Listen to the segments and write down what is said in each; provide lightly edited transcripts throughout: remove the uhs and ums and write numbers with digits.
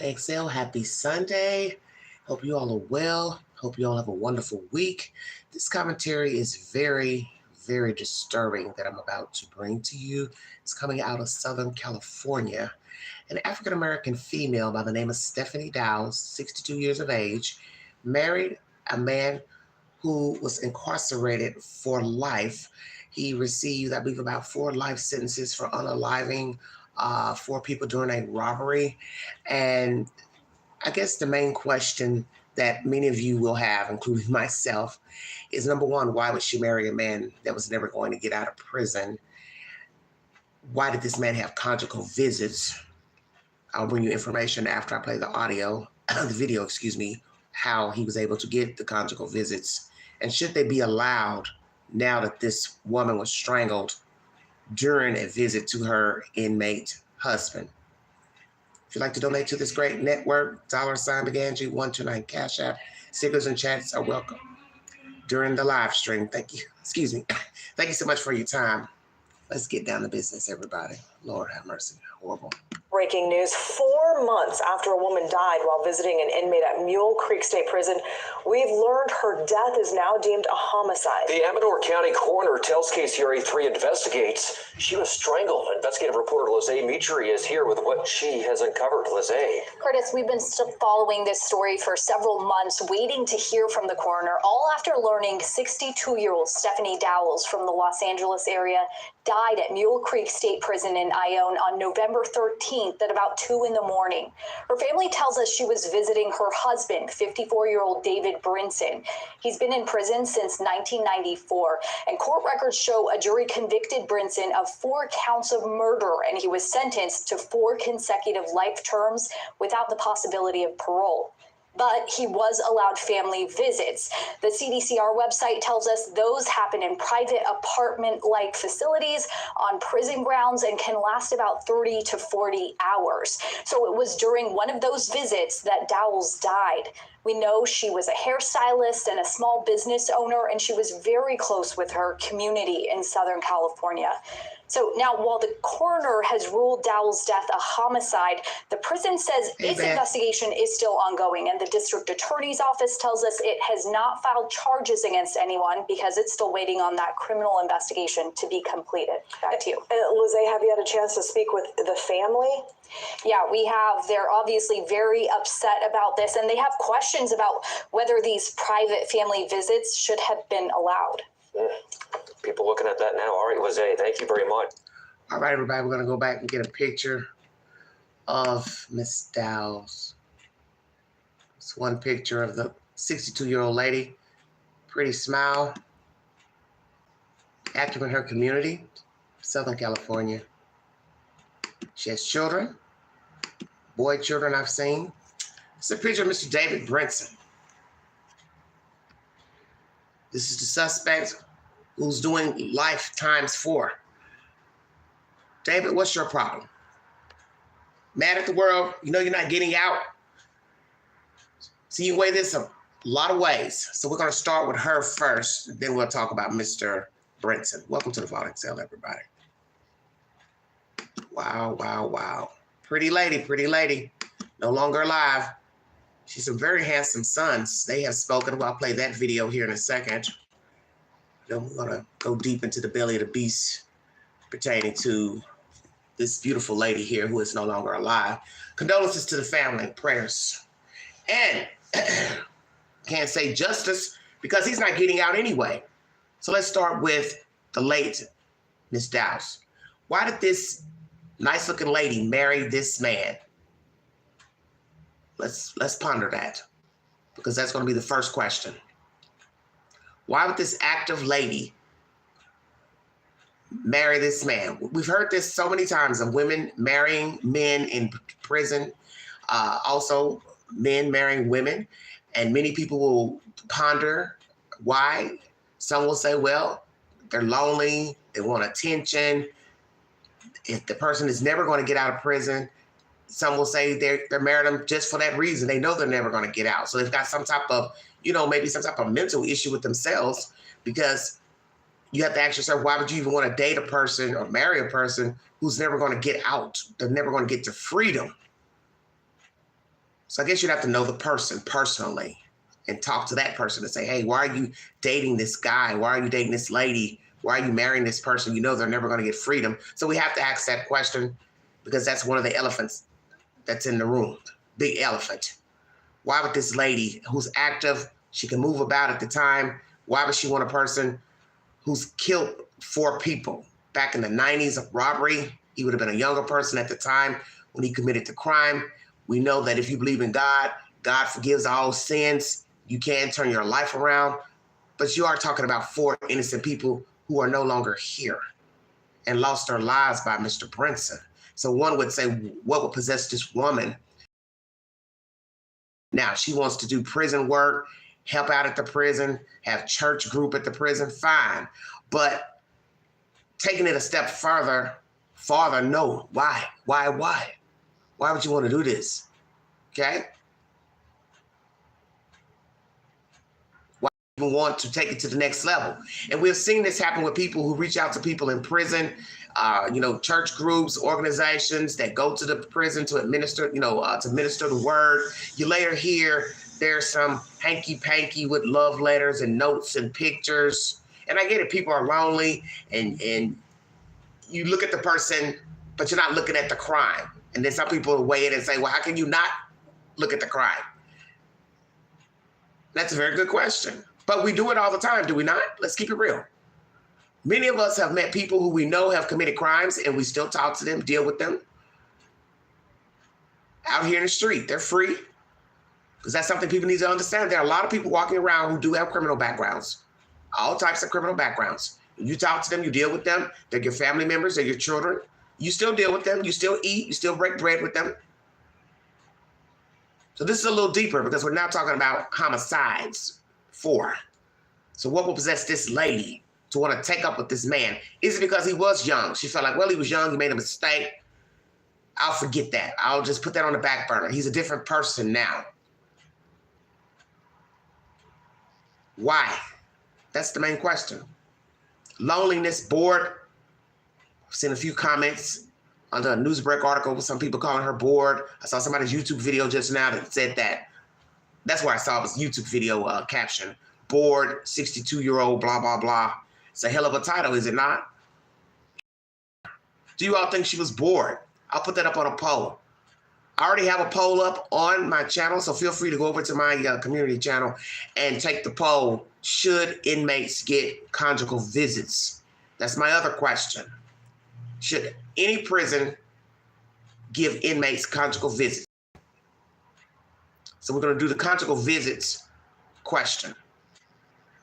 Excel, happy Sunday. Hope you all are well. Hope you all have a wonderful week. This commentary is very disturbing that I'm about to bring to you. It's coming out of Southern California. An African American female by the name of Stephanie Dowells, 62 years of age, married a man who was incarcerated for life. He received, I believe, about 4 life sentences for unaliving 4 people during a robbery. And I guess the main question that many of you will have, including myself, is number one, why would she marry a man that was never going to get out of prison? Why did this man have conjugal visits? I'll bring you information after I play the audio, the video, excuse me, how he was able to get the conjugal visits. And should they be allowed now that this woman was strangled during a visit to her inmate husband? If you'd like to donate to this great network, $Beganji129 Cash App, stickers and chats are welcome during the live stream. Thank you. Excuse me. Thank you so much for your time. Let's get down to business, everybody. Lord have mercy. Horrible. Breaking news, 4 months after a woman died while visiting an inmate at Mule Creek State Prison, we've learned her death is now deemed a homicide. The Amador County coroner tells KCRA 3 investigates she was strangled. Investigative reporter Lizzie Mitri is here with what she has uncovered. Lizzie. Curtis, we've been still following this story for several months, waiting to hear from the coroner, all after learning 62-year-old Stephanie Dowells from the Los Angeles area died at Mule Creek State Prison in Ione on November 13th at about 2 in the morning. Her family tells us she was visiting her husband, 54-year-old David Brinson. He's been in prison since 1994, and court records show a jury convicted Brinson of 4 counts of murder, and he was sentenced to 4 consecutive life terms without the possibility of parole. But he was allowed family visits. The CDCR website tells us those happen in private apartment-like facilities on prison grounds and can last about 30 to 40 hours. So it was during one of those visits that Dowells died. We know she was a hairstylist and a small business owner, and she was very close with her community in Southern California. So now, while the coroner has ruled Dowells' death a homicide, the prison says its investigation is still ongoing, and the district attorney's office tells us it has not filed charges against anyone because it's still waiting on that criminal investigation to be completed. Back to you. Lizzie, have you had a chance to speak with the family? Yeah, we have. They're obviously very upset about this, and they have questions about whether these private family visits should have been allowed. People looking at that now. All right, Lizzie, thank you very much. All right, everybody, we're going to go back and get a picture of Miss Dowells. It's one picture of the 62-year-old lady. Pretty smile. Active in her community, Southern California. She has children, boy children I've seen. It's a picture of Mr. David Brinson. This is the suspect who's doing life times 4. David, what's your problem? Mad at the world? You know you're not getting out? So you weigh this a lot of ways. So we're going to start with her first, then we'll talk about Mr. Brinson. Welcome to the Vault Excel, everybody. Wow, wow, wow. Pretty lady, no longer alive. She's some very handsome sons. They have spoken. Well, I'll play that video here in a second. Then we're gonna go deep into the belly of the beast pertaining to this beautiful lady here who is no longer alive. Condolences to the family, prayers. And can't say justice because he's not getting out anyway. So let's start with the late Miss Dowells. Why did this nice looking lady marry this man? Let's ponder that, because that's going to be the first question. Why would this active lady marry this man? We've heard this so many times of women marrying men in prison, also men marrying women, and many people will ponder why. Some will say, well, they're lonely, they want attention. If the person is never going to get out of prison, some will say they're married them just for that reason. They know they're never going to get out. So they've got some type of, maybe some type of mental issue with themselves, because you have to ask yourself, why would you even want to date a person or marry a person who's never going to get out? They're never going to get to freedom. So I guess you'd have to know the person personally and talk to that person and say, hey, why are you dating this guy? Why are you dating this lady? Why are you marrying this person? You know they're never going to get freedom. So we have to ask that question because that's one of the elephants that's in the room, big elephant. Why would this lady who's active, she can move about at the time, why would she want a person who's killed 4 people? Back in the 90s of robbery, he would have been a younger person at the time when he committed the crime. We know that if you believe in God, God forgives all sins. You can turn your life around, but you are talking about 4 innocent people who are no longer here and lost their lives by Mr. Brinson. So one would say, what would possess this woman? Now, she wants to do prison work, help out at the prison, have church group at the prison, fine. But taking it a step further, no. Why? Why would you want to do this? Okay? Why do you even want to take it to the next level? And we've seen this happen with people who reach out to people in prison, church groups, organizations that go to the prison to administer, to minister the word. You later hear there's some hanky-panky with love letters and notes and pictures. And I get it, people are lonely and you look at the person, but you're not looking at the crime. And then some people weigh it and say, well, how can you not look at the crime? That's a very good question. But we do it all the time, do we not? Let's keep it real. Many of us have met people who we know have committed crimes and we still talk to them, deal with them. Out here in the street, they're free. Because that's something people need to understand. There are a lot of people walking around who do have criminal backgrounds. All types of criminal backgrounds. You talk to them, you deal with them. They're your family members, they're your children. You still deal with them, you still eat, you still break bread with them. So this is a little deeper because we're now talking about homicides. 4. So what will possess this lady to want to take up with this man? Is it because he was young? She felt like, well, he was young, he made a mistake. I'll forget that. I'll just put that on the back burner. He's a different person now. Why? That's the main question. Loneliness, bored. I've seen a few comments under a Newsbreak article with some people calling her bored. I saw somebody's YouTube video just now that said that. That's where I saw this YouTube video caption. Bored, 62-year-old, blah, blah, blah. It's a hell of a title, is it not? Do you all think she was bored? I'll put that up on a poll. I already have a poll up on my channel, so feel free to go over to my community channel and take the poll. Should inmates get conjugal visits? That's my other question. Should any prison give inmates conjugal visits? So we're going to do the conjugal visits question.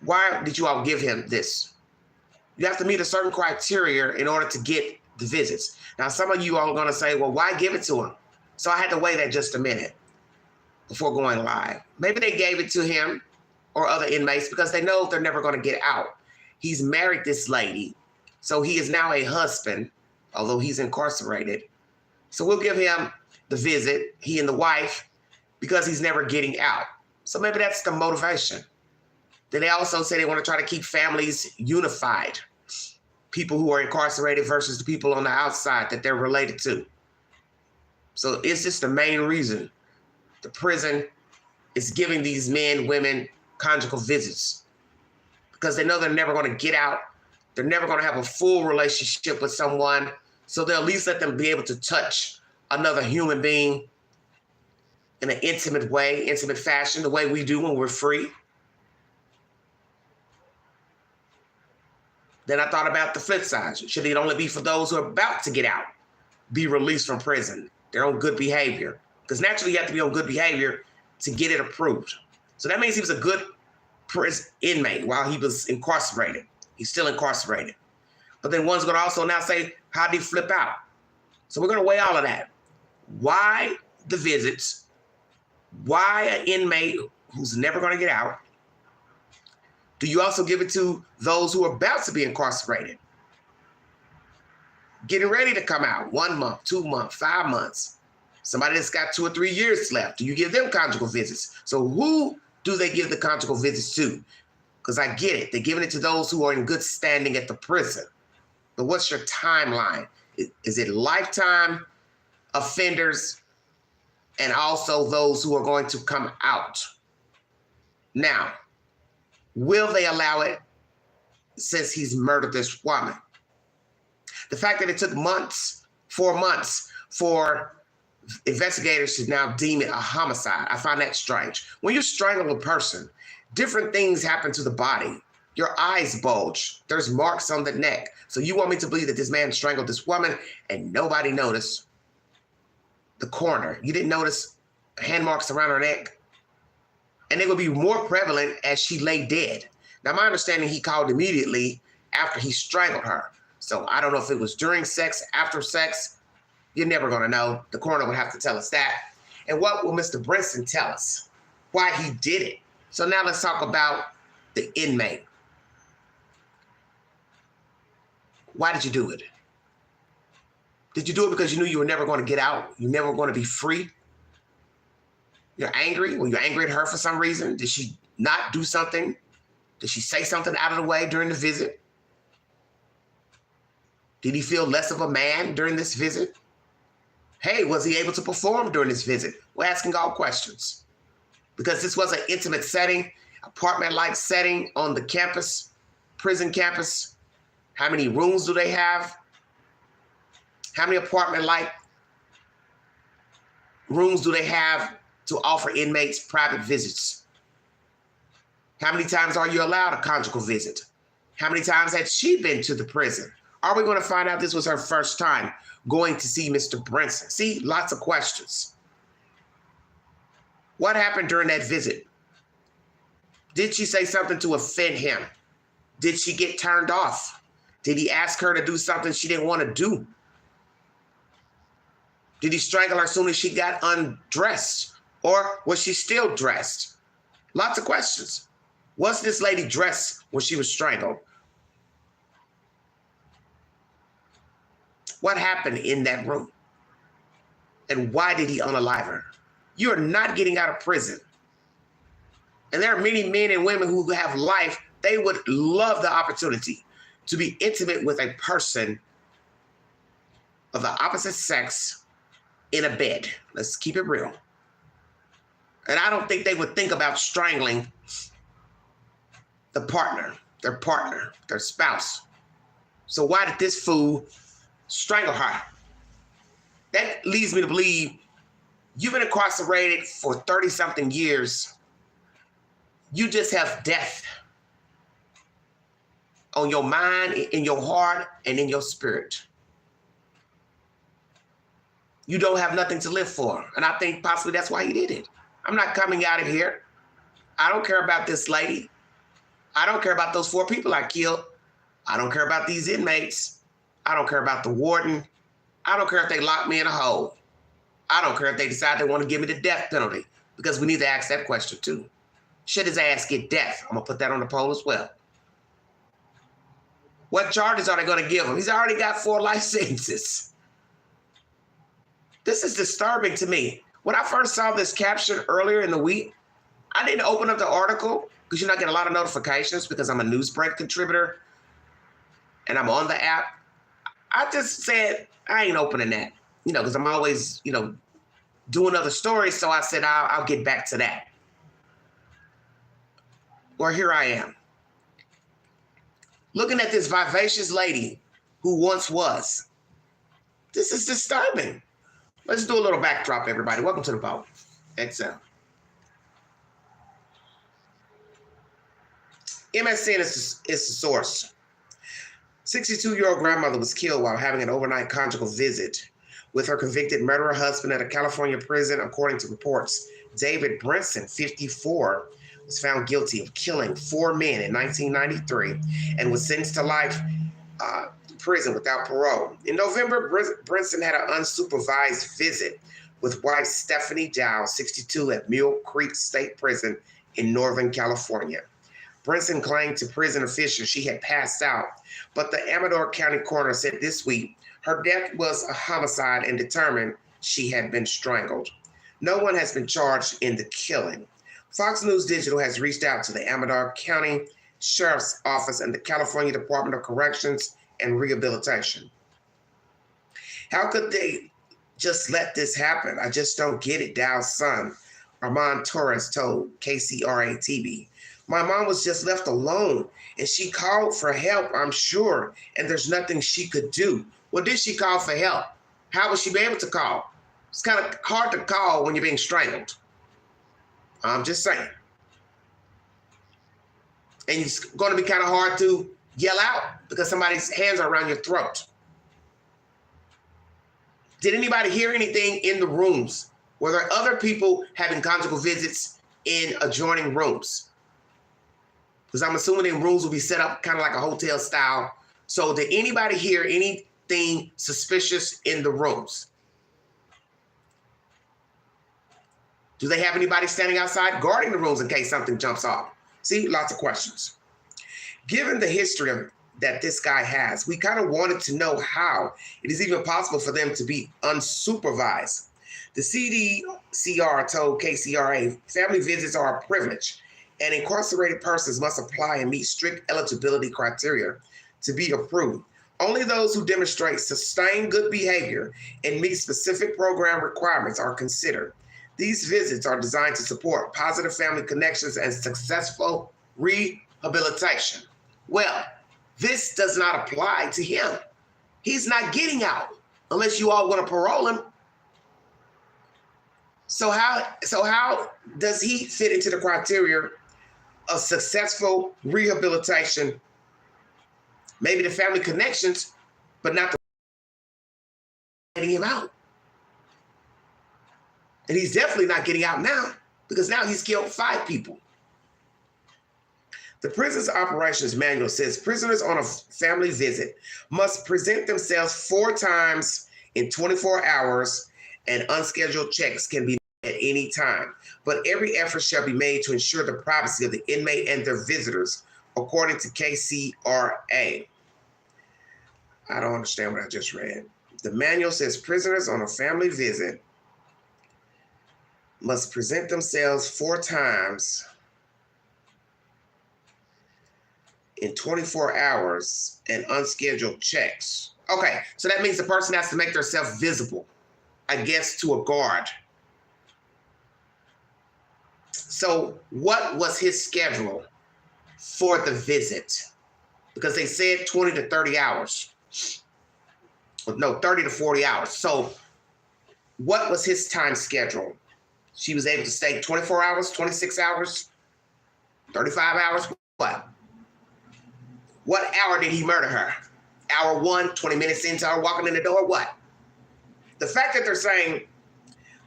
Why did you all give him this? You have to meet a certain criteria in order to get the visits. Now, some of you all are going to say, well, why give it to him? So I had to weigh that just a minute before going live. Maybe they gave it to him or other inmates because they know they're never going to get out. He's married this lady, so he is now a husband, although he's incarcerated. So we'll give him the visit, he and the wife, because he's never getting out. So maybe that's the motivation. Then they also say they want to try to keep families unified. People who are incarcerated versus the people on the outside that they're related to. So is this the main reason the prison is giving these men, women, conjugal visits? Because they know they're never going to get out. They're never going to have a full relationship with someone. So they'll at least let them be able to touch another human being in an intimate way, intimate fashion, the way we do when we're free. Then I thought about the flip side. Should it only be for those who are about to get out, be released from prison? They're on good behavior. Because naturally you have to be on good behavior to get it approved. So that means he was a good prison inmate while he was incarcerated. He's still incarcerated. But then one's gonna also now say, how did he flip out? So we're gonna weigh all of that. Why the visits? Why an inmate who's never gonna get out? Do you also give it to those who are about to be incarcerated? Getting ready to come out, 1 month, 2 months, 5 months. Somebody that's got 2 or 3 years left, do you give them conjugal visits? So who do they give the conjugal visits to? Because I get it, they're giving it to those who are in good standing at the prison. But what's your timeline? Is it lifetime offenders and also those who are going to come out. Now, will they allow it since he's murdered this woman? The fact that it took months, 4 months, for investigators to now deem it a homicide, I find that strange. When you strangle a person, different things happen to the body. Your eyes bulge. There's marks on the neck. So you want me to believe that this man strangled this woman and nobody noticed the coroner? You didn't notice hand marks around her neck? And they would be more prevalent as she lay dead. Now, my understanding, he called immediately after he strangled her. So I don't know if it was during sex, after sex. You're never going to know. The coroner would have to tell us that. And what will Mr. Brinson tell us? Why he did it. So now let's talk about the inmate. Why did you do it? Did you do it because you knew you were never going to get out? You never going to be free? You're angry? Were you angry at her for some reason? Did she not do something? Did she say something out of the way during the visit? Did he feel less of a man during this visit? Hey, was he able to perform during this visit? We're asking all questions. Because this was an intimate setting, apartment-like setting on the campus, prison campus. How many rooms do they have? How many apartment-like rooms do they have to offer inmates private visits? How many times are you allowed a conjugal visit? How many times had she been to the prison? Are we going to find out this was her first time going to see Mr. Brinson? See, lots of questions. What happened during that visit? Did she say something to offend him? Did she get turned off? Did he ask her to do something she didn't want to do? Did he strangle her as soon as she got undressed? Or was she still dressed? Lots of questions. Was this lady dressed when she was strangled? What happened in that room? And why did he unalive her? You are not getting out of prison. And there are many men and women who have life. They would love the opportunity to be intimate with a person of the opposite sex in a bed. Let's keep it real. And I don't think they would think about strangling the partner, their spouse. So why did this fool strangle her? That leads me to believe you've been incarcerated for 30-something years. You just have death on your mind, in your heart, and in your spirit. You don't have nothing to live for. And I think possibly that's why he did it. I'm not coming out of here. I don't care about this lady. I don't care about those 4 people I killed. I don't care about these inmates. I don't care about the warden. I don't care if they lock me in a hole. I don't care if they decide they want to give me the death penalty, because we need to ask that question too. Should his ass get death? I'm going to put that on the poll as well. What charges are they going to give him? He's already got 4 life sentences. This is disturbing to me. When I first saw this caption earlier in the week, I didn't open up the article because I get a lot of notifications because I'm a Newsbreak contributor and I'm on the app. I just said, I ain't opening that, because I'm always, doing other stories. So I said, I'll get back to that. Well, here I am. Looking at this vivacious lady who once was. This is disturbing. Let's do a little backdrop, everybody. Welcome to the Poll. XL. MSN is the source. 62-year-old grandmother was killed while having an overnight conjugal visit with her convicted murderer husband at a California prison, according to reports. David Brinson, 54, was found guilty of killing 4 men in 1993 and was sentenced to life prison without parole. In November, Brinson had an unsupervised visit with wife Stephanie Dowells, 62, at Mule Creek State Prison in Northern California. Brinson claimed to prison officials she had passed out, but the Amador County coroner said this week her death was a homicide and determined she had been strangled. No one has been charged in the killing. Fox News Digital has reached out to the Amador County Sheriff's Office and the California Department of Corrections and Rehabilitation. How could they just let this happen. I just don't get it, Dow's son, Armand Torres told KCRA-TV. My mom was just left alone, and she called for help, I'm sure, and there's nothing she could do. Well, did she call for help? How would she be able to call? It's kind of hard to call when you're being strangled. I'm just saying. And it's going to be kind of hard to yell out because somebody's hands are around your throat. Did anybody hear anything in the rooms? Were there other people having conjugal visits in adjoining rooms? Because I'm assuming the rooms will be set up kind of like a hotel style. So did anybody hear anything suspicious in the rooms? Do they have anybody standing outside guarding the rooms in case something jumps off? See, lots of questions. Given the history that this guy has, we kind of wanted to know how it is even possible for them to be unsupervised. The CDCR told KCRA family visits are a privilege, and incarcerated persons must apply and meet strict eligibility criteria to be approved. Only those who demonstrate sustained good behavior and meet specific program requirements are considered. These visits are designed to support positive family connections and successful rehabilitation. Well, this does not apply to him. He's not getting out unless you all want to parole him. So how does he fit into the criteria of successful rehabilitation? Maybe the family connections, but not the getting him out. And he's definitely not getting out now because now he's killed 5 people. The prison's operations manual says prisoners on a family visit must present themselves 4 times in 24 hours, and unscheduled checks can be made at any time. But every effort shall be made to ensure the privacy of the inmate and their visitors, according to KCRA. I don't understand what I just read. The manual says prisoners on a family visit must present themselves 4 times in 24 hours and unscheduled checks. Okay, so that means the person has to make themselves visible, I guess, to a guard. So what was his schedule for the visit? Because they said 20 to 30 hours. No, 30 to 40 hours. So what was his time schedule? She was able to stay 24 hours, 26 hours, 35 hours, what? What hour did he murder her? Hour 1, 20 minutes into her walking in the door, what? The fact that they're saying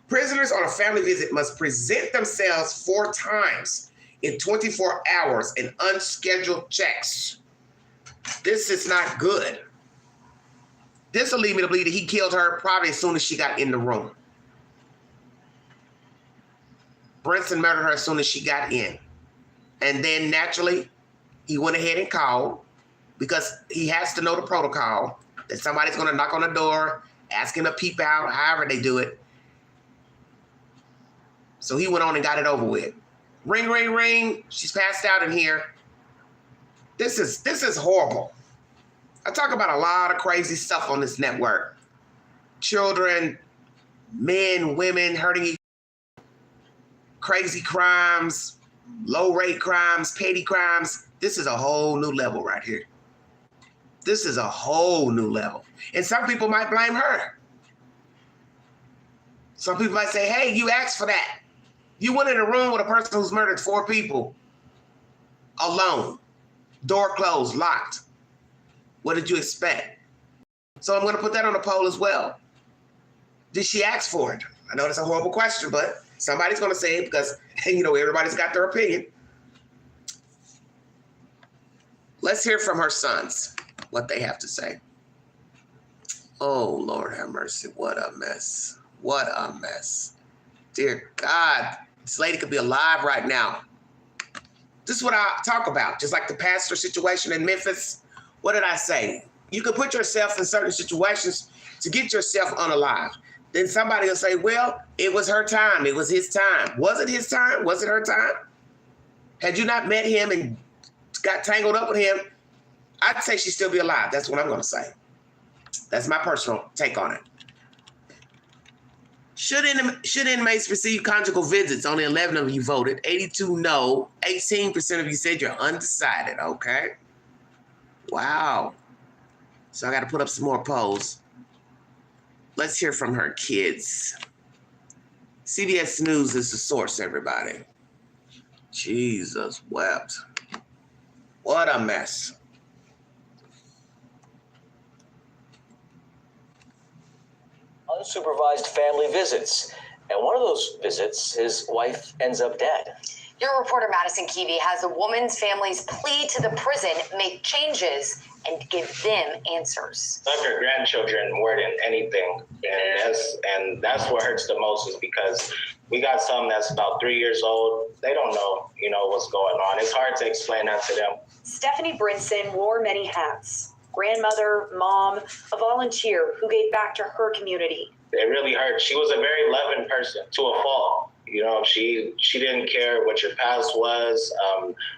prisoners on a family visit must present themselves 4 times in 24 hours in unscheduled checks. This is not good. This will lead me to believe that he killed her probably as soon as she got in the room. Brinson murdered her as soon as she got in. And then naturally, he went ahead and called because he has to know the protocol that somebody's going to knock on the door, ask him to peep out, however they do it. So he went on and got it over with. Ring, ring, ring. She's passed out in here. This is horrible. I talk about a lot of crazy stuff on this network. Children, men, women hurting each other, crazy crimes, low-rate crimes, petty crimes. This is a whole new level right here. This is a whole new level. And some people might blame her. Some people might say, hey, you asked for that. You went in a room with a person who's murdered 4 people alone, door closed, locked. What did you expect? So I'm going to put that on the poll as well. Did she ask for it? I know that's a horrible question, but somebody's going to say it because, you know, everybody's got their opinion. Let's hear from her sons, what they have to say. Oh, Lord have mercy. What a mess. What a mess. Dear God, this lady could be alive right now. This is what I talk about. Just like the pastor situation in Memphis. What did I say? You can put yourself in certain situations to get yourself unalive. Then somebody will say, well, it was her time. It was his time. Was it his time? Was it her time? Had you not met him and got tangled up with him, I'd say she'd still be alive. That's what I'm going to say. That's my personal take on it. Should inmates receive conjugal visits? Only 11 of you voted. 82 no. 18% of you said you're undecided. Okay. Wow. So I got to put up some more polls. Let's hear from her kids. CBS News is the source, everybody. Jesus wept. What a mess. Unsupervised family visits. And one of those visits, his wife ends up dead. Your reporter Madison Keevy has the woman's family's plea to the prison make changes and give them answers. Love your grandchildren more than anything, and that's what hurts the most, is because we got some that's about 3 years old. They don't know, what's going on. It's hard to explain that to them. Stephanie Brinson wore many hats. Grandmother, mom, a volunteer who gave back to her community. It really hurt. She was a very loving person to a fault. She didn't care what your past was.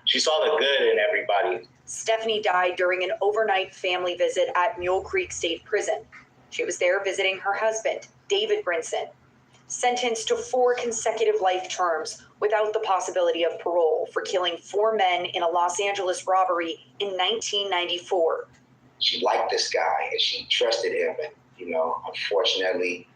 She saw the good in everybody. Stephanie died during an overnight family visit at Mule Creek State Prison. She was there visiting her husband, David Brinson, sentenced to 4 consecutive life terms without the possibility of parole for killing 4 men in a Los Angeles robbery in 1994. She liked this guy and she trusted him, and unfortunately,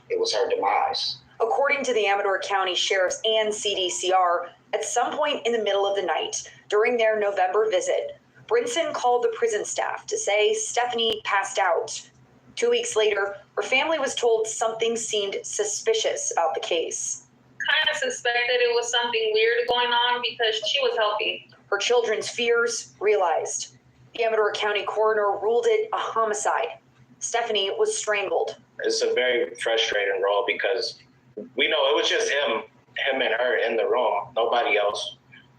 it was her demise. According to the Amador County Sheriff's and CDCR, at some point in the middle of the night during their November visit, Brinson called the prison staff to say Stephanie passed out. 2 weeks later, her family was told something seemed suspicious about the case. Kind of suspected it was something weird going on because she was healthy. Her children's fears realized. The Amador County coroner ruled it a homicide. Stephanie was strangled. It's a very frustrating role because we know it was just him and her in the room, nobody else.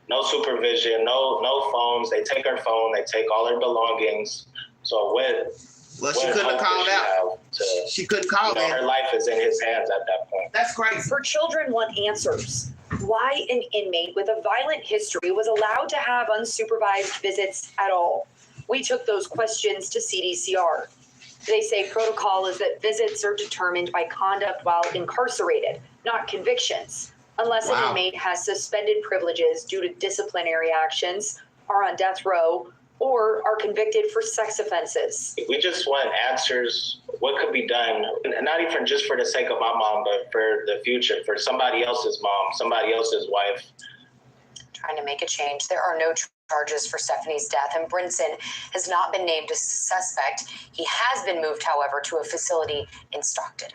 No supervision, no phones. They take her phone, they take all her belongings. So she couldn't have called out. She couldn't call in. Her life is in his hands at that point. That's crazy. Her children want answers. Why an inmate with a violent history was allowed to have unsupervised visits at all? We took those questions to CDCR. They say protocol is that visits are determined by conduct while incarcerated, not convictions, unless an inmate has suspended privileges due to disciplinary actions, are on death row, or are convicted for sex offenses. We just want answers, what could be done, not even just for the sake of my mom, but for the future, for somebody else's mom, somebody else's wife. Trying to make a change. There are no charges for Stephanie's death, and Brinson has not been named as a suspect. He has been moved, however, to a facility in Stockton.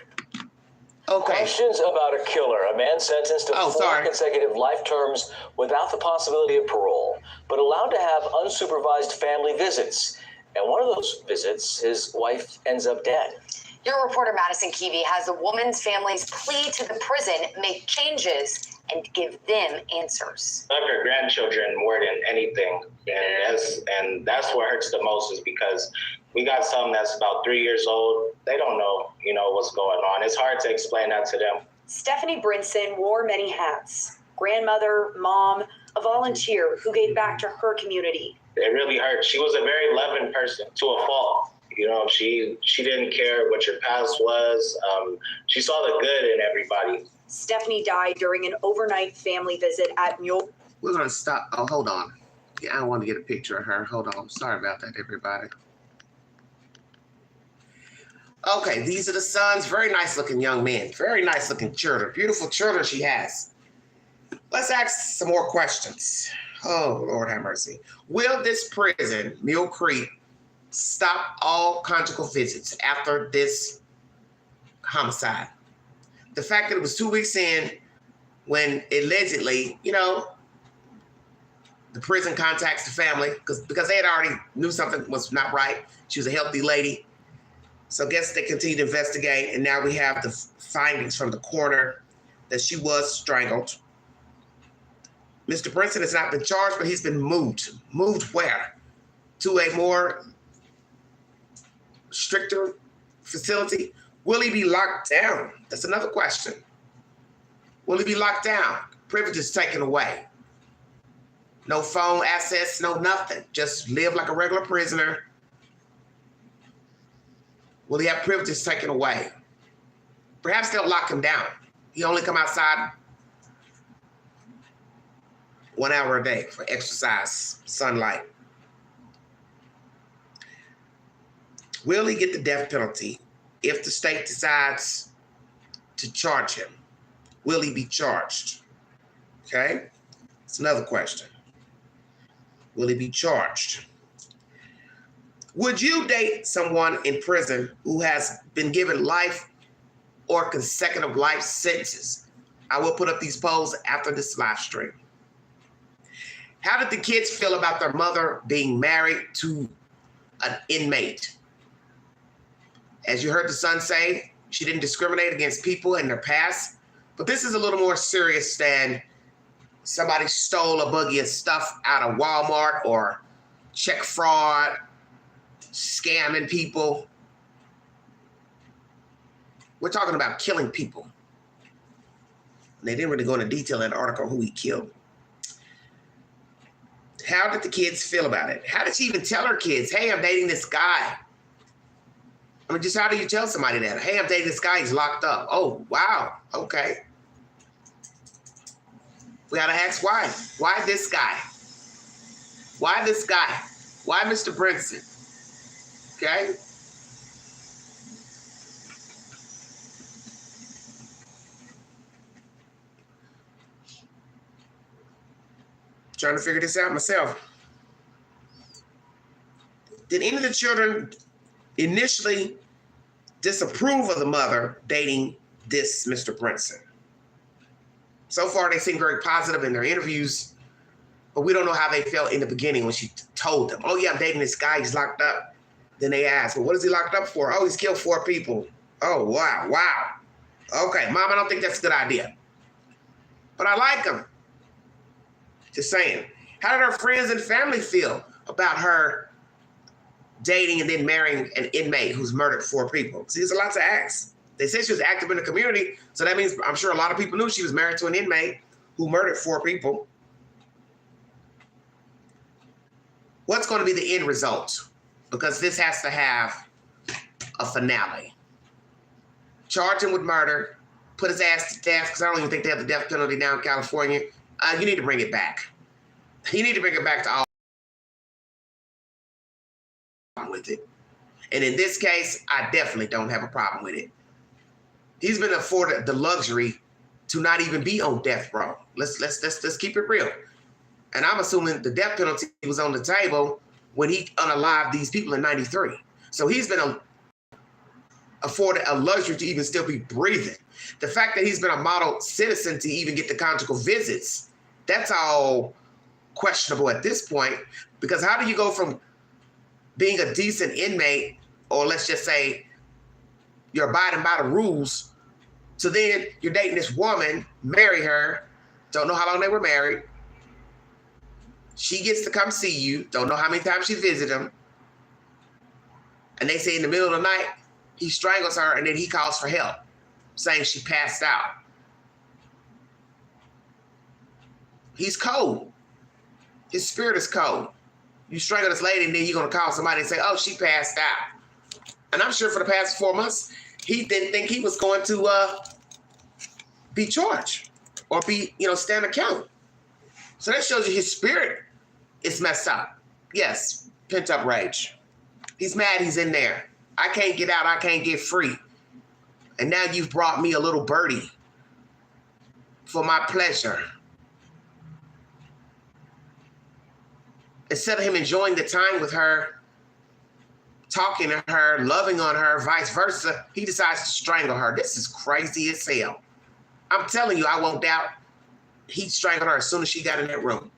Okay. Questions about a killer. A man sentenced to 4 consecutive life terms without the possibility of parole, but allowed to have unsupervised family visits. And one of those visits, his wife ends up dead. Your reporter Madison Keevy has the woman's family's plea to the prison make changes and give them answers. Love your grandchildren more than anything, and that's what hurts the most, is because we got some that's about 3 years old. They don't know, what's going on. It's hard to explain that to them. Stephanie Brinson wore many hats. Grandmother, mom, a volunteer who gave back to her community. It really hurt. She was a very loving person to a fault. She didn't care what your past was. She saw the good in everybody. Stephanie died during an overnight family visit at Mule. We're going to stop. Oh, hold on. Yeah, I want to get a picture of her. Hold on. Sorry about that, everybody. Okay, these are the sons. Very nice looking young men. Very nice looking children. Beautiful children she has. Let's ask some more questions. Oh, Lord have mercy. Will this prison, Mule Creek, stop all conjugal visits after this homicide? The fact that it was 2 weeks in when allegedly, the prison contacts the family because they had already knew something was not right. She was a healthy lady. So I guess they continue to investigate, and now we have the findings from the coroner that she was strangled. Mr. Brinson has not been charged, but he's been moved. Moved where? To a more stricter facility? Will he be locked down? That's another question. Will he be locked down? Privileges taken away. No phone access, no nothing. Just live like a regular prisoner. Will he have privileges taken away? Perhaps they'll lock him down. He only come outside 1 hour a day for exercise, sunlight. Will he get the death penalty if the state decides to charge him? Will he be charged? Okay, it's another question. Will he be charged? Would you date someone in prison who has been given life or consecutive life sentences? I will put up these polls after this live stream. How did the kids feel about their mother being married to an inmate? As you heard the son say, she didn't discriminate against people in their past, but this is a little more serious than somebody stole a buggy of stuff out of Walmart or check fraud, scamming people. We're talking about killing people. They didn't really go into detail in the article who he killed. How did the kids feel about it? How did she even tell her kids, hey, I'm dating this guy? I mean, just how do you tell somebody that? Hey, I'm dating this guy, he's locked up. Oh, wow, okay. We gotta ask why. Why this guy? Why this guy? Why Mr. Brinson? Okay? Trying to figure this out myself. Did any of the children initially disapprove of the mother dating this Mr. Brinson? So far, they seem very positive in their interviews, but we don't know how they felt in the beginning when she told them, oh yeah, I'm dating this guy, he's locked up. Then they asked, well, what is he locked up for? Oh, he's killed 4 people. Oh, wow, wow. Okay, Mom, I don't think that's a good idea. But I like him. Just saying. How did her friends and family feel about her dating and then marrying an inmate who's murdered 4 people? See, there's a lot to ask. They said she was active in the community, so that means I'm sure a lot of people knew she was married to an inmate who murdered 4 people. What's going to be the end result? Because this has to have a finale. Charge him with murder, put his ass to death, because I don't even think they have the death penalty now in California. You need to bring it back. You need to bring it back to all with it. And in this case, I definitely don't have a problem with it. He's been afforded the luxury to not even be on death row. Let's keep it real. And I'm assuming the death penalty was on the table when he unalived these people in '93. So he's been afforded a luxury to even still be breathing. The fact that he's been a model citizen to even get the conjugal visits, that's all questionable at this point, because how do you go from being a decent inmate, or let's just say you're abiding by the rules, so then you're dating this woman, marry her, don't know how long they were married. She gets to come see you, don't know how many times she visited him. And they say in the middle of the night, he strangles her and then he calls for help, saying she passed out. He's cold. His spirit is cold. You strangle this lady and then you're going to call somebody and say, oh, she passed out. And I'm sure for the past 4 months, he didn't think he was going to be charged or be, stand account. So that shows you his spirit is messed up. Yes, pent up rage. He's mad he's in there. I can't get out. I can't get free. And now you've brought me a little birdie for my pleasure. Instead of him enjoying the time with her, talking to her, loving on her, vice versa, he decides to strangle her. This is crazy as hell. I'm telling you, I won't doubt he strangled her as soon as she got in that room.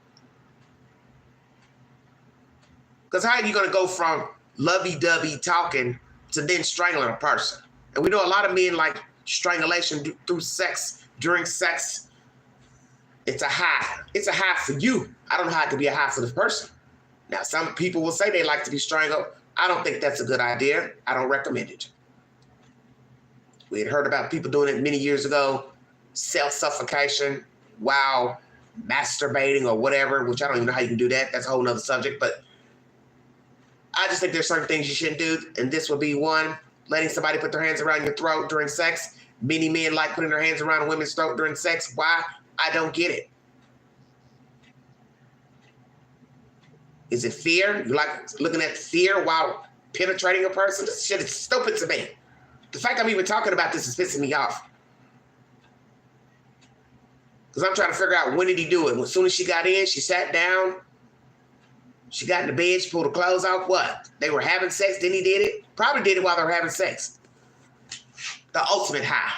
Because how are you going to go from lovey-dovey talking to then strangling a person? And we know a lot of men like strangulation through sex, during sex. It's a high. It's a high for you. I don't know how it could be a high for the person. Now, some people will say they like to be strangled. I don't think that's a good idea. I don't recommend it. We had heard about people doing it many years ago, self-suffocation while masturbating or whatever, which I don't even know how you can do that. That's a whole nother subject. But I just think there's certain things you shouldn't do, and this would be one. Letting somebody put their hands around your throat during sex. Many men like putting their hands around a women's throat during sex. Why? I don't get it. Is it fear? You like looking at fear while penetrating a person? This shit is stupid to me. The fact I'm even talking about this is pissing me off. Because I'm trying to figure out when did he do it. As soon as she got in, she sat down. She got in the bed, she pulled the clothes off. What? They were having sex, then he did it? Probably did it while they were having sex. The ultimate high.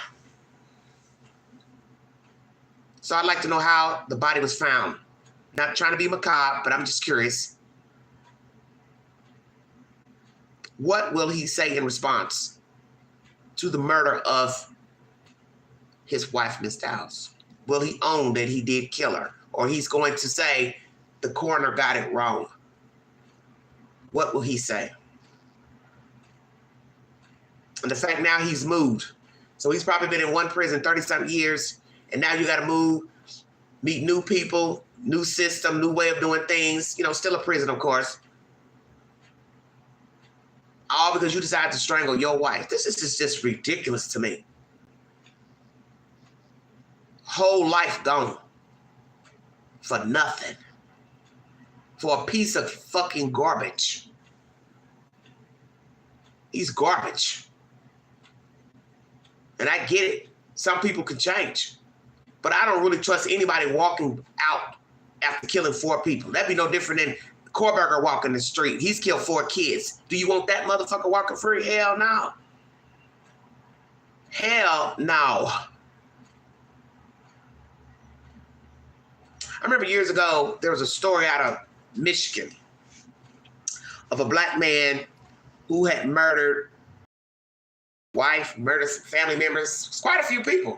So I'd like to know how the body was found. Not trying to be macabre, but I'm just curious. What will he say in response to the murder of his wife, Miss Dowells? Will he own that he did kill her? Or he's going to say the coroner got it wrong? What will he say? And the fact now he's moved. So he's probably been in one prison 30-something years, and now you got to move, meet new people, new system, new way of doing things. You know, still a prison, of course. All because you decided to strangle your wife. This is just ridiculous to me. Whole life gone for nothing. For a piece of fucking garbage. He's garbage. And I get it. Some people can change. But I don't really trust anybody walking out after killing 4 people. That'd be no different than Korberger walking the street. He's killed 4 kids. Do you want that motherfucker walking free? Hell no. Hell no. I remember years ago, there was a story out of Michigan of a black man who had murdered wife, murdered some family members, quite a few people.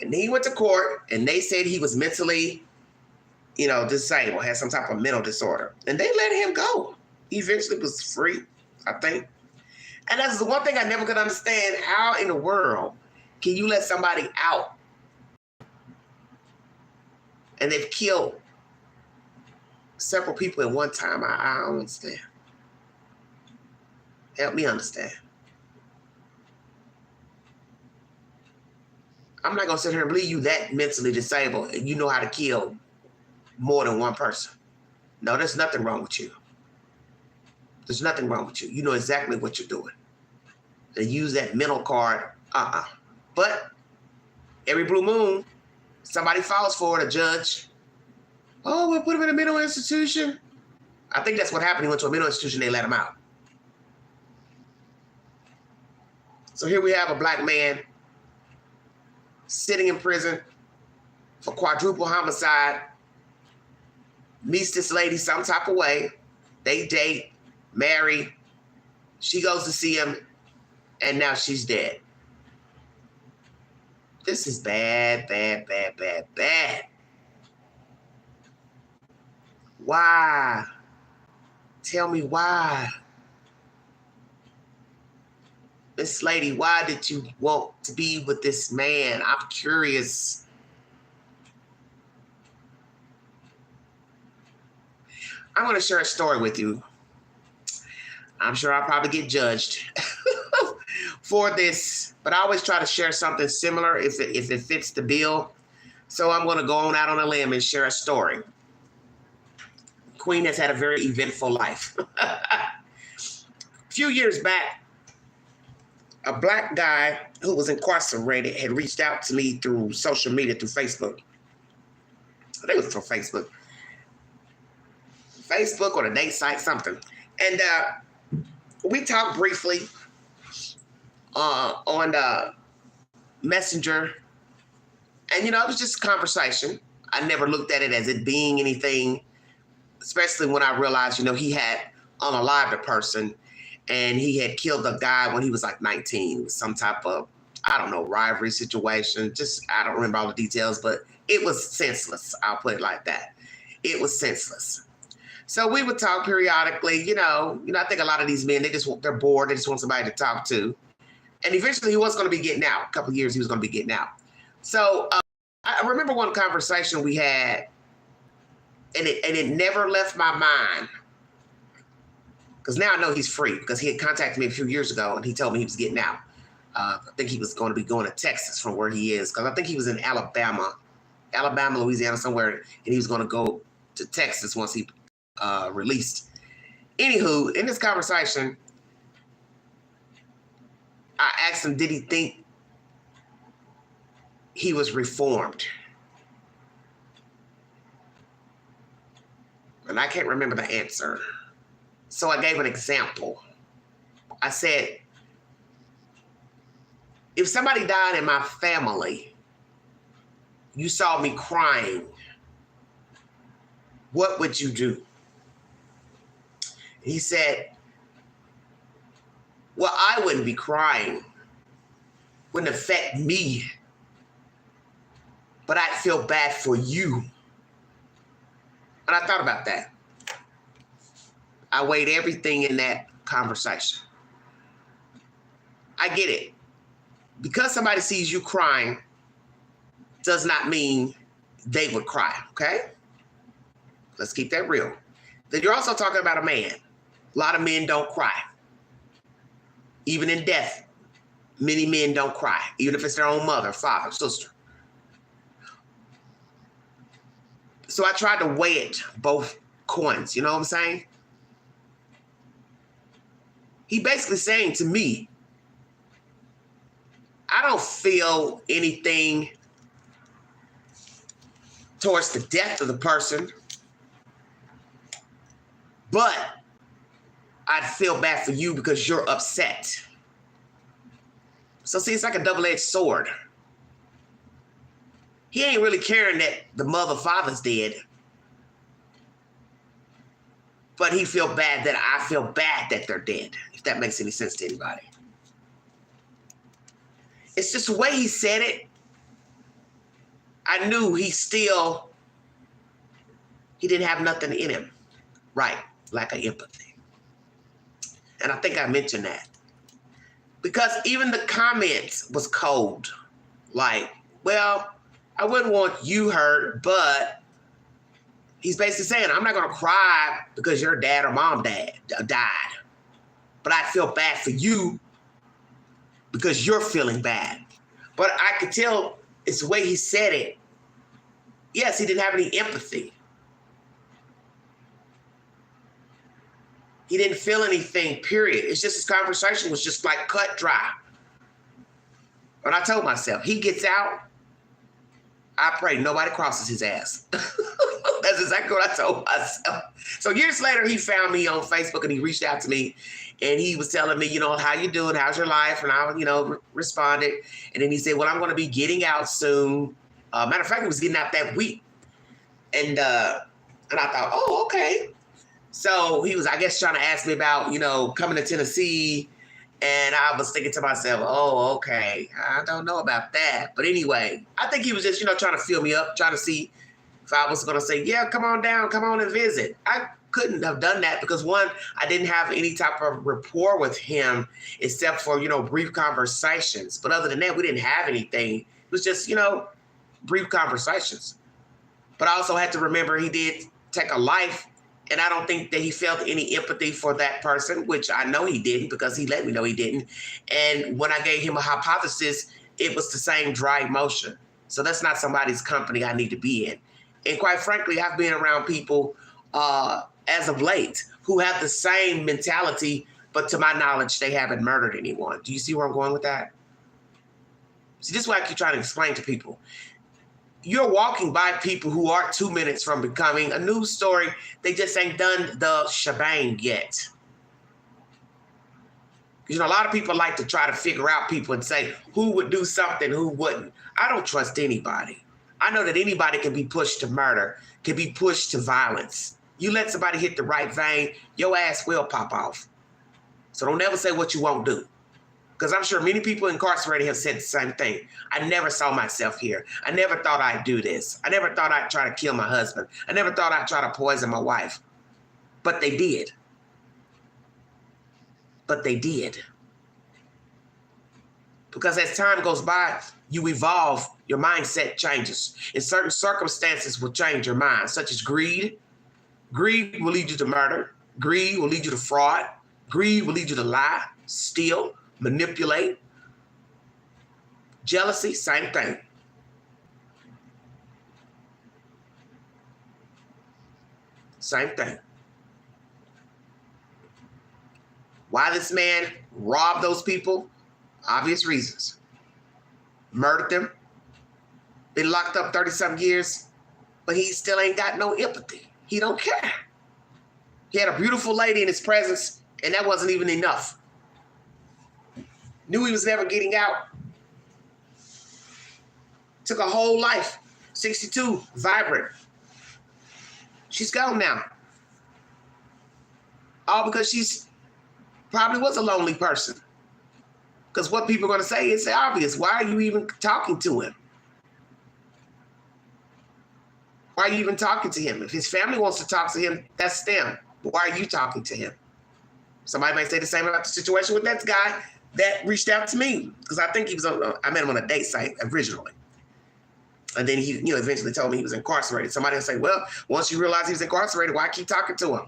And he went to court and they said he was mentally, disabled, had some type of mental disorder. And they let him go. He eventually was free, I think. And that's the one thing I never could understand. How in the world can you let somebody out and they've killed several people at one time? I don't understand. Help me understand. I'm not going to sit here and believe you that mentally disabled and you know how to kill more than one person. No, there's nothing wrong with you. There's nothing wrong with you. You know exactly what you're doing. And use that mental card, But every blue moon, somebody falls for it, a judge. Oh, we'll put him in a mental institution. I think that's what happened. He went to a mental institution, they let him out. So here we have a black man sitting in prison for quadruple homicide, meets this lady some type of way. They date, marry. She goes to see him, and now she's dead. This is bad, bad, bad, bad, bad. Why? Tell me why. This lady, why did you want to be with this man? I'm curious. I'm going to share a story with you. I'm sure I'll probably get judged for this, but I always try to share something similar if it fits the bill. So I'm going to go on out on a limb and share a story. Queen has had a very eventful life. A few years back, a black guy who was incarcerated had reached out to me through social media, through Facebook. I think it was through Facebook. Facebook or the date site, something. And we talked briefly on Messenger. And, it was just a conversation. I never looked at it as it being anything, especially when I realized, he had unalived a person and he had killed a guy when he was like 19. It was some type of, rivalry situation. I don't remember all the details, but it was senseless. I'll put it like that. It was senseless. So we would talk periodically, I think a lot of these men, they're bored. They just want somebody to talk to. And eventually he was going to be getting out. A couple of years he was going to be getting out. So I remember one conversation we had, and it never left my mind. Because now I know he's free, because he had contacted me a few years ago and he told me he was getting out. I think he was going to be going to Texas from where he is, because I think he was in Alabama, Louisiana, somewhere, and he was going to go to Texas once he released. Anywho, in this conversation, I asked him, did he think he was reformed? And I can't remember the answer. So I gave an example. I said, if somebody died in my family, you saw me crying, what would you do? He said, well, I wouldn't be crying. Wouldn't affect me. But I'd feel bad for you. And I thought about that. I weighed everything in that conversation. I get it. Because somebody sees you crying does not mean they would cry, okay? Let's keep that real. Then you're also talking about a man. A lot of men don't cry. Even in death, many men don't cry, even if it's their own mother, father, sister. So I tried to weigh it, both coins, you know what I'm saying? He basically saying to me, I don't feel anything towards the death of the person, but I'd feel bad for you because you're upset. So see, it's like a double-edged sword. He ain't really caring that the father's dead, but he feel bad that I feel bad that they're dead, if that makes any sense to anybody. It's just the way he said it. I knew he didn't have nothing in him. Right, lack of empathy. And I think I mentioned that. Because even the comments was cold. Like, well, I wouldn't want you hurt, but he's basically saying, I'm not going to cry because your dad or mom died. But I feel bad for you because you're feeling bad. But I could tell it's the way he said it. Yes, he didn't have any empathy. He didn't feel anything, period. It's just his conversation was just like cut dry. But I told myself, he gets out, I pray nobody crosses his ass. That's exactly what I told myself. So years later, he found me on Facebook and he reached out to me and he was telling me, how you doing? How's your life? And I, responded. And then he said, well, I'm going to be getting out soon. Matter of fact, he was getting out that week. And I thought, oh, okay. So he was, I guess, trying to ask me about, coming to Tennessee. And I was thinking to myself, oh, okay, I don't know about that. But anyway, I think he was just, trying to fill me up, trying to see if I was going to say, yeah, come on down, come on and visit. I couldn't have done that because, one, I didn't have any type of rapport with him except for, brief conversations. But other than that, we didn't have anything. It was just, brief conversations. But I also had to remember he did take a life. And I don't think that he felt any empathy for that person, which I know he didn't because he let me know he didn't. And when I gave him a hypothesis, it was the same dry emotion. So that's not somebody's company I need to be in. And quite frankly, I've been around people as of late who have the same mentality, but to my knowledge, they haven't murdered anyone. Do you see where I'm going with that? See, this is what I keep trying to explain to people. You're walking by people who are 2 minutes from becoming a news story. They just ain't done the shebang yet. A lot of people like to try to figure out people and say who would do something, who wouldn't. I don't trust anybody. I know that anybody can be pushed to murder, can be pushed to violence. You let somebody hit the right vein, your ass will pop off. So don't ever say what you won't do. Because I'm sure many people incarcerated have said the same thing. I never saw myself here. I never thought I'd do this. I never thought I'd try to kill my husband. I never thought I'd try to poison my wife. But they did. But they did. Because as time goes by, you evolve, your mindset changes. And certain circumstances will change your mind, such as greed. Greed will lead you to murder. Greed will lead you to fraud. Greed will lead you to lie, steal, manipulate. Jealousy, same thing. Same thing. Why this man robbed those people? Obvious reasons. Murdered them. Been locked up 30-something years, but he still ain't got no empathy. He don't care. He had a beautiful lady in his presence, and that wasn't even enough. Knew he was never getting out. Took a whole life. 62, vibrant. She's gone now. All because she's probably was a lonely person. Because what people are going to say is obvious. Why are you even talking to him? Why are you even talking to him? If his family wants to talk to him, that's them. But why are you talking to him? Somebody might say the same about the situation with that guy that reached out to me. Because I think he was on, I met him on a date site originally. And then he, eventually told me he was incarcerated. Somebody will say, well, once you realize he was incarcerated, why keep talking to him?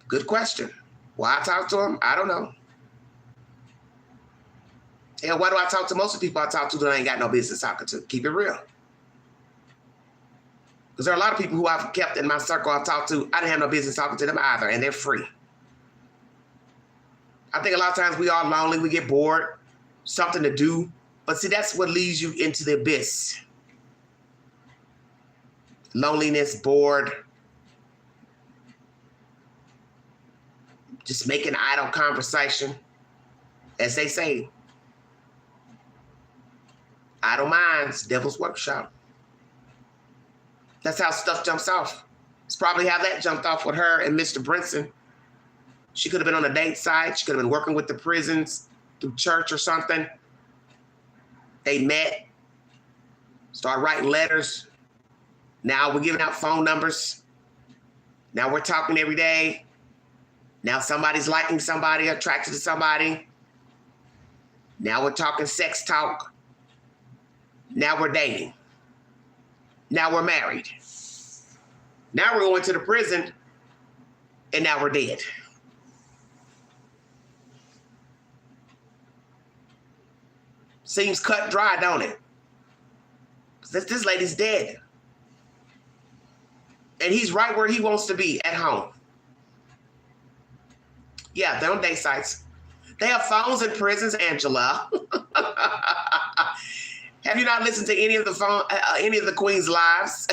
Good question. Why I talk to him? I don't know. And why do I talk to most of the people I talk to that I ain't got no business talking to? Keep it real. Because there are a lot of people who I've kept in my circle I've talked to, I didn't have no business talking to them either, and they're free. I think a lot of times we are lonely, we get bored, something to do. But see, that's what leads you into the abyss. Loneliness, bored, just making idle conversation. As they say, idle minds, devil's workshop. That's how stuff jumps off. It's probably how that jumped off with her and Mr. Brinson. She could have been on a date site. She could have been working with the prisons through church or something. They met, started writing letters. Now we're giving out phone numbers. Now we're talking every day. Now somebody's liking somebody, attracted to somebody. Now we're talking sex talk. Now we're dating. Now we're married. Now we're going to the prison, and now we're dead. Seems cut dry, don't it? This lady's dead. And he's right where he wants to be, at home. Yeah, they're on date sites. They have phones in prisons, Angela. Have you not listened to any of the Queen's lives?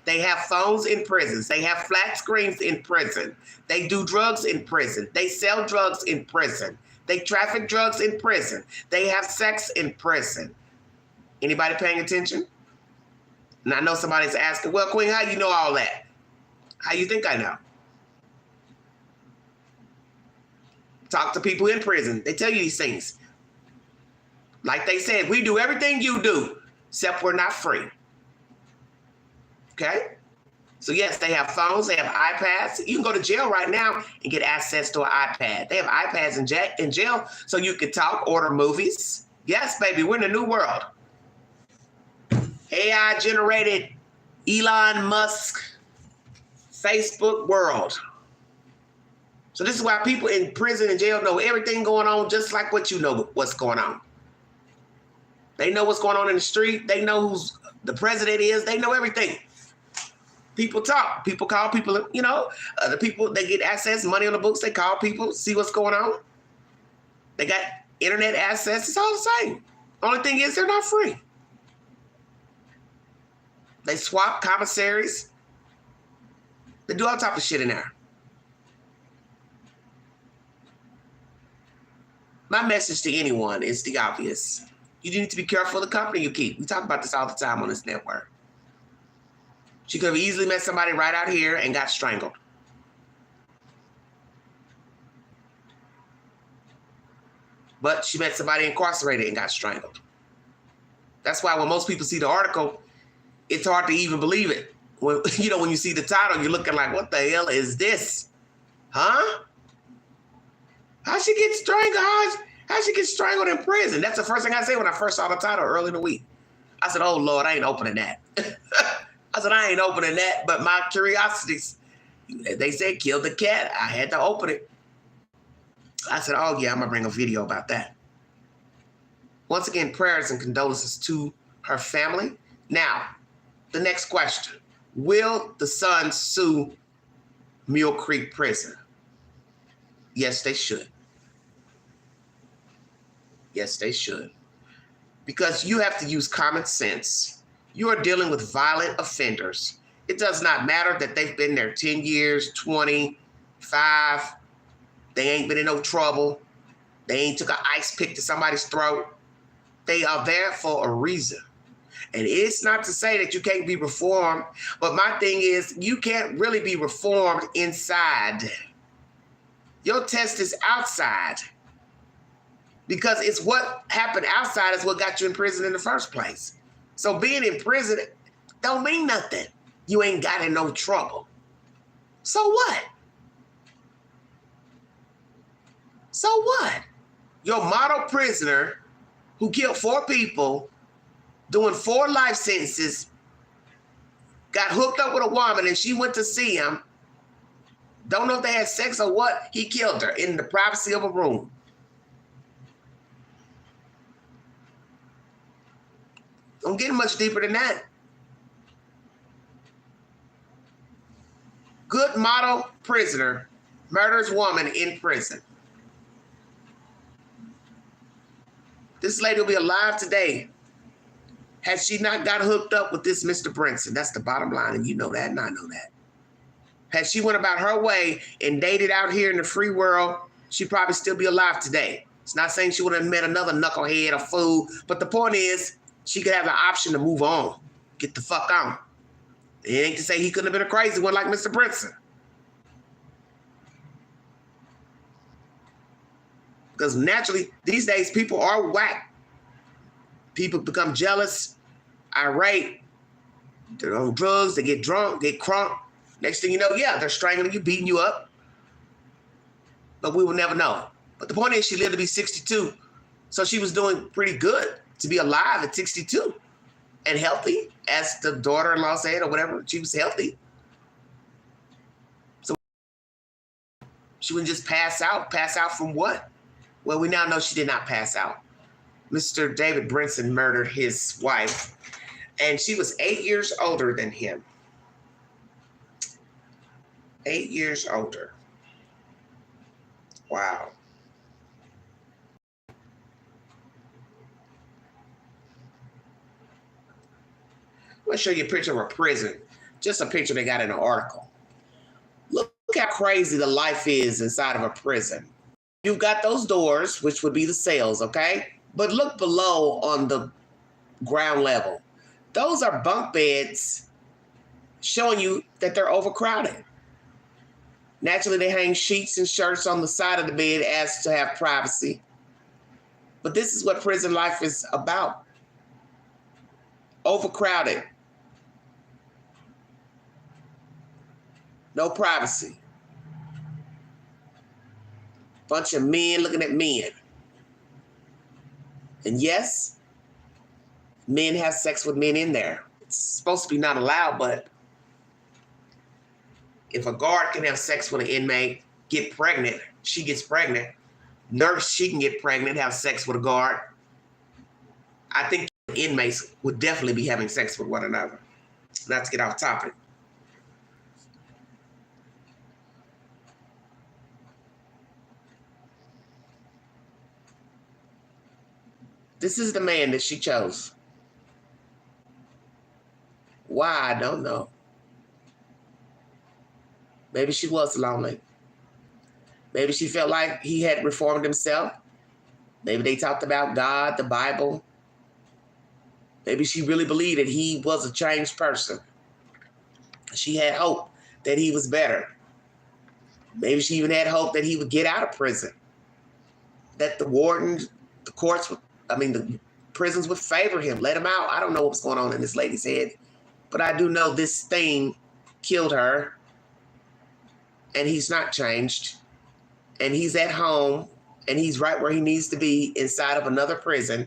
They have phones in prisons. They have flat screens in prison. They do drugs in prison. They sell drugs in prison. They traffic drugs in prison. They have sex in prison. Anybody paying attention? And I know somebody's asking, well, Queen, how do you know all that? How you think I know? Talk to people in prison. They tell you these things. Like they said, we do everything you do, except we're not free. Okay? So yes, they have phones, they have iPads. You can go to jail right now and get access to an iPad. They have iPads in jail so you can talk, order movies. Yes, baby, we're in a new world. AI-generated Elon Musk Facebook world. So this is why people in prison and jail know everything going on just like what you know what's going on. They know what's going on in the street. They know who the president is. They know everything. People talk. People call people, the people, they get access, money on the books. They call people, see what's going on. They got internet access. It's all the same. Only thing is they're not free. They swap commissaries. They do all type of shit in there. My message to anyone is the obvious. You need to be careful of the company you keep. We talk about this all the time on this network. She could have easily met somebody right out here and got strangled. But she met somebody incarcerated and got strangled. That's why when most people see the article, it's hard to even believe it. When you see the title, you're looking like, what the hell is this? Huh? How'd she get strangled? How'd she get strangled in prison? That's the first thing I said when I first saw the title early in the week. I said, oh, Lord, I ain't opening that. I said, I ain't opening that, but my curiosities, they said kill the cat. I had to open it. I said, oh, yeah, I'm going to bring a video about that. Once again, prayers and condolences to her family. Now, the next question. Will the sons sue Mule Creek Prison? Yes, they should. Yes, they should. Because you have to use common sense. You are dealing with violent offenders. It does not matter that they've been there 10 years, 25. They ain't been in no trouble. They ain't took an ice pick to somebody's throat. They are there for a reason. And it's not to say that you can't be reformed, but my thing is you can't really be reformed inside. Your test is outside. Because it's what happened outside is what got you in prison in the first place. So being in prison don't mean nothing. You ain't got in no trouble. So what? So what? Your model prisoner who killed 4 people, doing 4 life sentences, got hooked up with a woman and she went to see him. Don't know if they had sex or what. He killed her in the privacy of a room. Don't get much deeper than that. Good model prisoner murders woman in prison. This lady will be alive today had she not got hooked up with this Mr. Brinson. That's the bottom line, and you know that, and I know that. Had she went about her way and dated out here in the free world, she'd probably still be alive today. It's not saying she would have met another knucklehead or fool, but the point is, she could have the option to move on, get the fuck on. It ain't to say he couldn't have been a crazy one like Mr. Brinson. Because naturally, these days, people are whack. People become jealous, irate. They're on drugs, they get drunk, get crunk. Next thing you know, yeah, they're strangling you, beating you up. But we will never know. But the point is, she lived to be 62. So she was doing pretty good to be alive at 62 and healthy, as the daughter-in-law said, or whatever. She was healthy. So she wouldn't just pass out. Pass out from what? Well, we now know she did not pass out. Mr. David Brinson murdered his wife, and she was 8 years older than him. 8 years older. Wow. I'm going to show you a picture of a prison. Just a picture they got in an article. Look how crazy the life is inside of a prison. You've got those doors, which would be the cells, okay? But look below on the ground level. Those are bunk beds showing you that they're overcrowded. Naturally, they hang sheets and shirts on the side of the bed as to have privacy. But this is what prison life is about. Overcrowded. No privacy. Bunch of men looking at men. And yes, men have sex with men in there. It's supposed to be not allowed, but if a guard can have sex with an inmate, get pregnant, she gets pregnant. Nurse, she can get pregnant, have sex with a guard. I think inmates would definitely be having sex with one another. Not to get off topic. This is the man that she chose. Why, I don't know. Maybe she was lonely. Maybe she felt like he had reformed himself. Maybe they talked about God, the Bible. Maybe she really believed that he was a changed person. She had hope that he was better. Maybe she even had hope that he would get out of prison. That the warden, the courts, the prisons would favor him, let him out. I don't know what's going on in this lady's head, but I do know this thing killed her, and he's not changed, and he's at home, and he's right where he needs to be inside of another prison.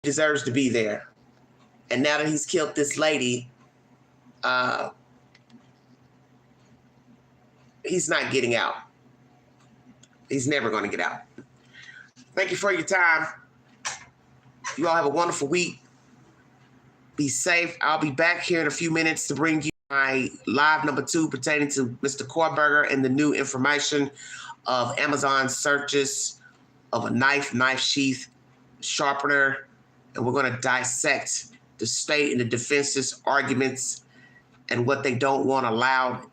He deserves to be there. And now that he's killed this lady, he's not getting out. He's never going to get out. Thank you for your time. You all have a wonderful week. Be safe. I'll be back here in a few minutes to bring you my live number 2 pertaining to Mr. Korberger and the new information of Amazon searches of a knife sheath, sharpener, and we're going to dissect the state and the defense's arguments and what they don't want allowed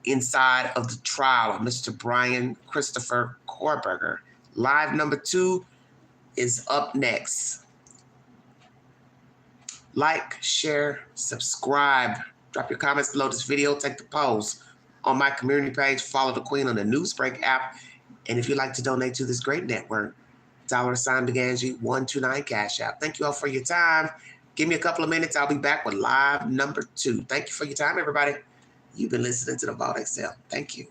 inside of the trial of Mr. Brian Christopher Korberger. Live number 2 is up next. Like, share, subscribe. Drop your comments below this video. Take the polls on my community page. Follow the Queen on the Newsbreak app. And if you'd like to donate to this great network, $BeGanji 129 Cash App. Thank you all for your time. Give me a couple of minutes. I'll be back with live number 2. Thank you for your time, everybody. You've been listening to the Vault XL. Thank you.